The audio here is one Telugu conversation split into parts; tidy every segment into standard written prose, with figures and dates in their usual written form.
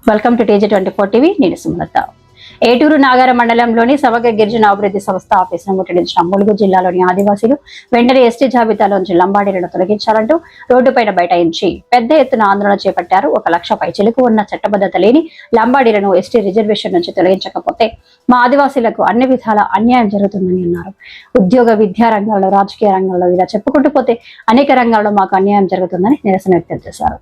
Welcome to TJ24 TV. నేను సుమలత. ఏటూరు నాగార మండలంలోని సమగ్ర గిరిజన అభివృద్ధి సంస్థ ఆఫీసును ముట్టడించిన ములుగు జిల్లాలోని ఆదివాసీలు వెంటనే ఎస్టీ జాబితాలోంచి లంబాడీలను తొలగించాలంటూ రోడ్డుపైన బైఠాయించి పెద్ద ఎత్తున ఆందోళన చేపట్టారు. 1 లక్ష పైచిలకు ఉన్న చట్టబద్ధత లేని లంబాడీలను ఎస్టీ రిజర్వేషన్ నుంచి తొలగించకపోతే మా ఆదివాసీలకు అన్ని విధాల అన్యాయం జరుగుతుందని అన్నారు. ఉద్యోగ విద్యా రంగాల్లో, రాజకీయ రంగంలో ఇలా చెప్పుకుంటూ పోతే అనేక రంగాల్లో మాకు అన్యాయం జరుగుతుందని నిరసన వ్యక్తం చేశారు.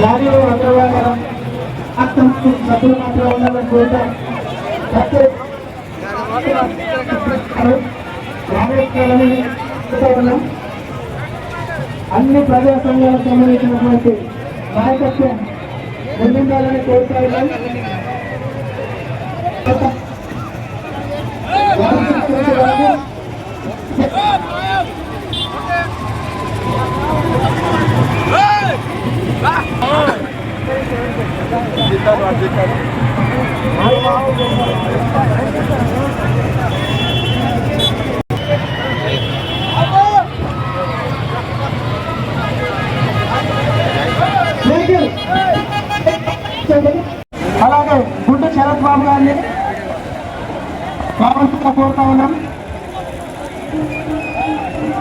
లారీలో అగ్రవారం అర్థం సభ్యులు మాత్రం ఉండాలని కోరుతాం. అన్ని ప్రజా సంఘాలకు సంబంధించినటువంటి నాయకత్వం ముందుండాలని కోరుతాం. అలాగే గుడ్డు శరత్ బాబు గారిని కావాల్సిందిగా కోరుతా ఉన్నాం.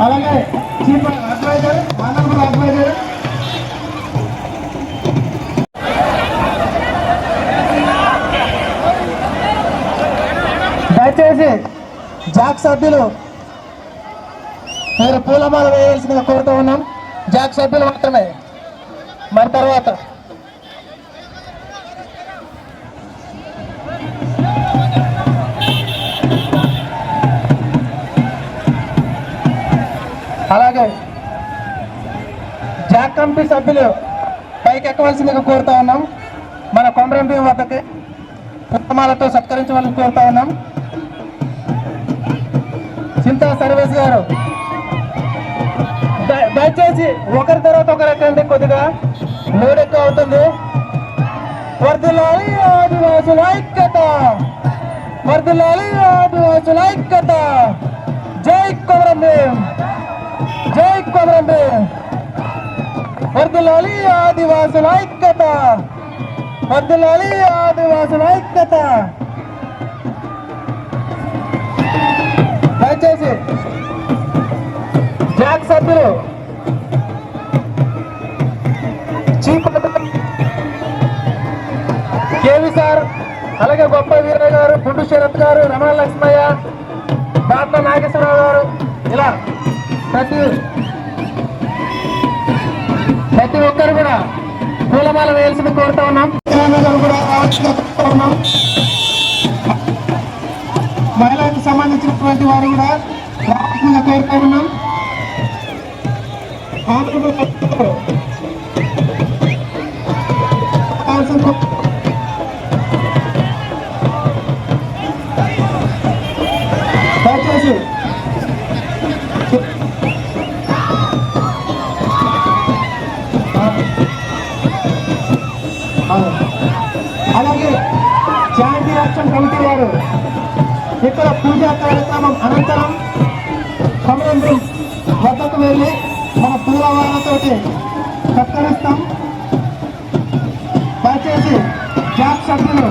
అలాగే చీఫ్ అడ్వైజర్, ఆనరబుల్ అడ్వైజర్ దయచేసి జాక్ సభ్యులు మీరు పూలమాల వేయాల్సిందిగా కోరుతూ ఉన్నాం. జాక్ సభ్యులు మాత్రమే. మరి తర్వాత అలాగే జాక్ కమిటీ సభ్యులు పైకి ఎక్కవలసిందిగా కోరుతా ఉన్నాం. మన కొమరంభీ వద్దకి పుస్తమాలతో సత్కరించవలసి కోరుతా ఉన్నాం. చింతా సర్వేస్ గారు దయచేసి ఒకరి తర్వాత ఒకరు ఎక్కండి, కొద్దిగా లోడ్ ఎక్కువ అవుతుంది. వర్ధిల్లాలి ఆదివాసుల ఐక్యత, వర్ధిల్లాలి ఆదివాసుల ఐక్యత. జై కొమరంభీం, జై కొమరంభీం. వర్ధిల్లాలి ఆదివాసుల ఐక్యత, వర్ధిల్లాలి ఆదివాసుల ఐక్యత. దయచేసి జాక్ సభ్యులు చీఫ్ కేవీ సార్, అలాగే గొప్ప వీరయ్య గారు, గుండు శరత్ గారు, రమణ లక్ష్మయ్య, బాట్ల నాగేశ్వరరావు గారు, ఇలా ప్రతి ఒక్కరు కూడా పూలమాల వేయాల్సింది కోరుతా ఉన్నాం. కూడా కోరుతా ఉన్నాం. మహిళలకు సంబంధించినటువంటి వారు కూడా రావాల్సిందిగా కోరుతా ఉన్నాం. దయచేసి అలాగే జాయింట్ యాక్షన్ కమిటీ వారు ఇక్కడ పూజా కార్యక్రమం అనంతరం కొమరం భీం వద్దకు వెళ్ళి మన పూలవాళ్ళతోటి సత్కరిస్తాం. దయచేసి జాక్ సభ్యులు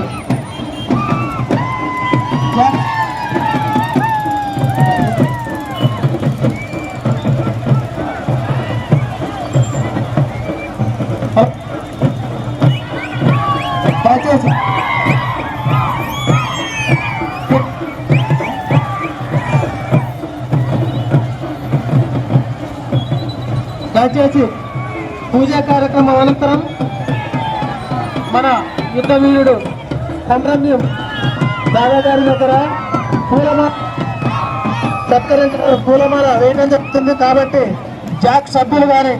దయచేసి పూజా కార్యక్రమం అనంతరం మన యుద్ధ వీరుడు కొమరం భీం దాదా గారి దగ్గర సత్కరించడం పూలమాల వేయడం జరుగుతుంది. కాబట్టి జాక్ సభ్యులు కానీ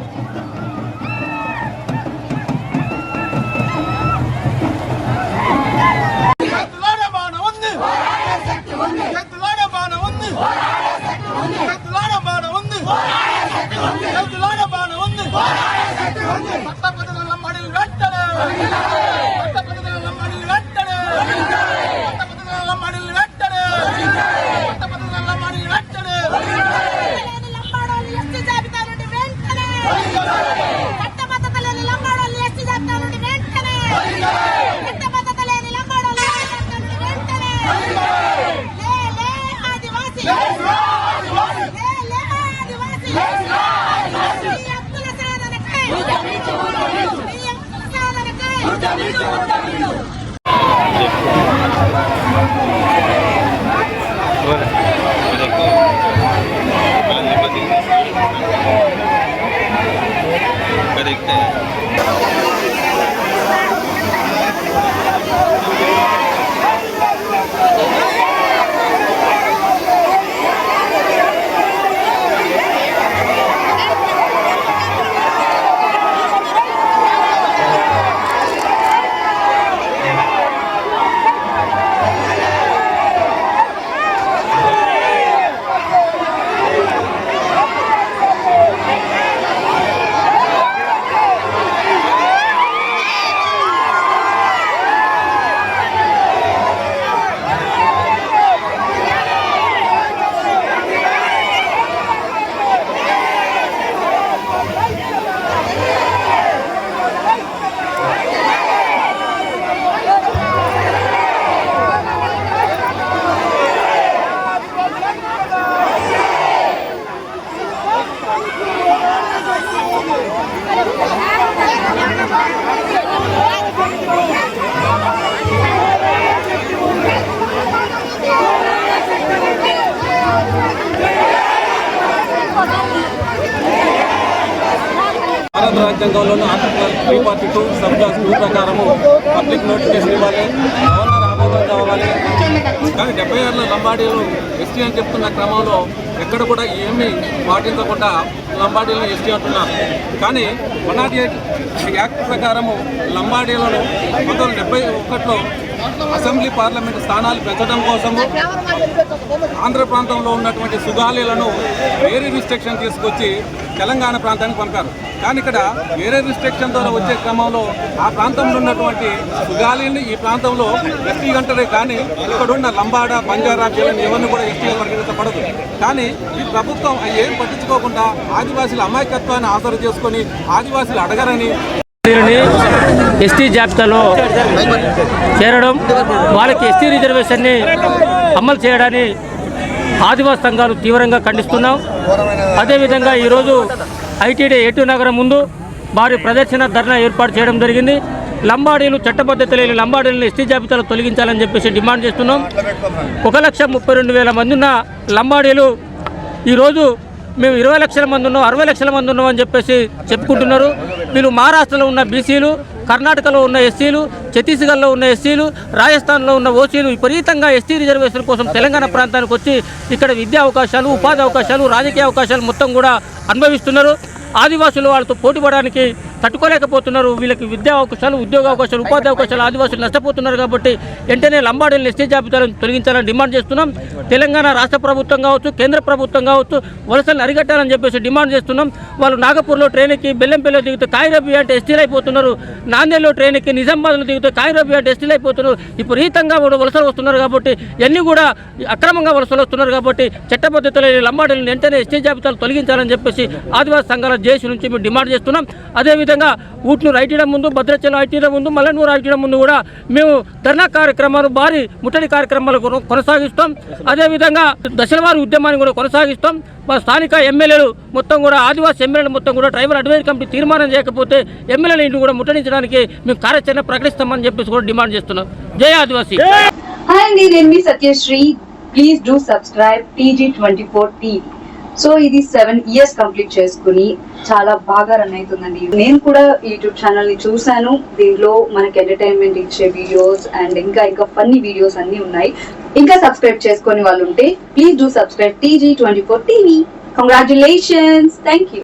భారత రాజ్యాంగంలోని ఆర్టికల్ 342 సబ్ క్లాస్ 2 ప్రకారము పబ్లిక్ నోటిఫికేషన్ ఇవ్వాలి, గవర్నర్ ఆమోదం కావాలి. కానీ 76లో లంబాడీలు ఎస్టీ అని చెప్తున్న క్రమంలో ఎక్కడ కూడా ఏమీ పాటించకుండా లంబాడీలను ఎస్టీ అంటున్నారు. కానీ 108 యాక్ట్ ప్రకారము లంబాడీలను 1971లో అసెంబ్లీ పార్లమెంట్ స్థానాలు పెంచడం కోసము ఆంధ్ర ప్రాంతంలో ఉన్నటువంటి సుగాలీలను వేరే రిస్ట్రిక్షన్ తీసుకొచ్చి తెలంగాణ ప్రాంతానికి పంపారు. కానీ ఇక్కడ వేరే రిస్ట్రిక్షన్ ద్వారా వచ్చే క్రమంలో ఆ ప్రాంతంలో ఉన్నటువంటి సుగాలీని ఈ ప్రాంతంలో ఎస్టీ అంటారే, కానీ ఇక్కడున్న లంబాడ బంజారా జిల్లాని ఎవరిని కూడా ఎస్టీగా పరిగణించబడదు. కానీ ఈ ప్రభుత్వం ఏం పట్టించుకోకుండా ఆదివాసీల అమాయకత్వాన్ని ఆసరు చేసుకొని ఆదివాసీలు అడగరని ఎస్టీ జాబితాలో చేరడం, వాళ్ళకి ఎస్టీ రిజర్వేషన్ని అమలు చేయడాన్ని ఆదివాసీ సంఘాలు తీవ్రంగా ఖండిస్తున్నాం. అదేవిధంగా ఈరోజు ఐటీడీ ఏటూరు నగరం ముందు భారీ ప్రదర్శన ధర్నా ఏర్పాటు చేయడం జరిగింది. లంబాడీలు చట్టబద్ధత లేని లంబాడీలను ఎస్టీ జాబితాలో తొలగించాలని చెప్పేసి డిమాండ్ చేస్తున్నాం. 1,32,000 మంది ఉన్న లంబాడీలు ఈరోజు మేము 20 లక్షల మంది ఉన్నాం, 60 లక్షల మంది ఉన్నాం అని చెప్పేసి చెప్పుకుంటున్నారు. వీళ్ళు మహారాష్ట్రలో ఉన్న బీసీలు, కర్ణాటకలో ఉన్న ఎస్సీలు, ఛత్తీస్గఢ్లో ఉన్న ఎస్సీలు, రాజస్థాన్లో ఉన్న ఓసీలు విపరీతంగా ఎస్టీ రిజర్వేషన్ కోసం తెలంగాణ ప్రాంతానికి వచ్చి ఇక్కడ విద్యా అవకాశాలు, ఉపాధి అవకాశాలు, రాజకీయ అవకాశాలు మొత్తం కూడా అనుభవిస్తున్నారు. ఆదివాసులు వాళ్ళతో పోటీపడడానికి తట్టుకోలేకపోతున్నారు. వీళ్ళకి విద్యా అవకాశాలు, ఉద్యోగ అవకాశాలు, ఉపాధి అవకాశాలు ఆదివాసులు నష్టపోతున్నారు. కాబట్టి వెంటనే లంబాడీలను ఎస్టీ జాబితాలను తొలగించాలని డిమాండ్ చేస్తున్నాం. తెలంగాణ రాష్ట్ర ప్రభుత్వం కావచ్చు, కేంద్ర ప్రభుత్వం కావచ్చు వలసలను అరికట్టాలని చెప్పేసి డిమాండ్ చేస్తున్నాం. వాళ్ళు నాగపూర్లో ట్రైన్ ఎక్కి బెల్లంపల్లిలో దిగితే కాయిరబి అంటే ఎస్టీలు అయిపోతున్నారు. నాందేడ్లో ట్రైన్ ఎక్కి నిజామాబాద్లో దిగితే కాయిరబి అంటే ఎస్టీలు అయిపోతున్నారు. విపరీతంగా కూడా వలసలు వస్తున్నారు. కాబట్టి ఇవన్నీ కూడా అక్రమంగా వలసలు వస్తున్నారు. కాబట్టి చట్టబద్ధత లేని లంబాడీలను వెంటనే ఎస్టీ జాబితాలు తొలగించాలని చెప్పేసి ఆదివాసీ సంఘాల జేసీ నుంచి మేము డిమాండ్ చేస్తున్నాం. అదేవిధంగా ఊట్నూరు ఐటీల ముందు, భద్రాచలం ఐటీల ముందు, మల్లనూరు ఐటీల ముందు కూడా మేము ధర్నా కార్యక్రమాలు, భారీ ముట్టడి కార్యక్రమాలు కొనసాగిస్తాం. అదేవిధంగా దశలవారీ ఉద్యమాన్ని కూడా కొనసాగిస్తాం. మా స్థానిక ఎమ్మెల్యేలు మొత్తం కూడా, ఆదివాసీ ఎమ్మెల్యేలు మొత్తం కూడా ట్రైబల్ అడ్వైజరీ కమిటీ తీర్మానం చేయకపోతే ఎమ్మెల్యేల ఇంటిని కూడా ముట్టడించడానికి మేము కార్యాచరణ ప్రకటిస్తామని చెప్పేసి కూడా డిమాండ్ చేస్తున్నాం. జై ఆదివాసీ. హాయ్ అండి, నేను మీ Satyasri. Please do subscribe TG24 TV. So ఇది 7 years కంప్లీట్ చేసుకుని చాలా బాగా రన్ అవుతుందండి. నేను కూడా యూట్యూబ్ ఛానల్ ని చూశాను. దీంట్లో మనకి ఎంటర్టైన్మెంట్ ఇచ్చే వీడియోస్ అండ్ ఇంకా ఫన్నీ వీడియోస్ అన్ని ఉన్నాయి. ఇంకా సబ్స్క్రైబ్ చేసుకొని వాళ్ళు ఉంటే please do subscribe TG24 TV. Congratulations. Thank you.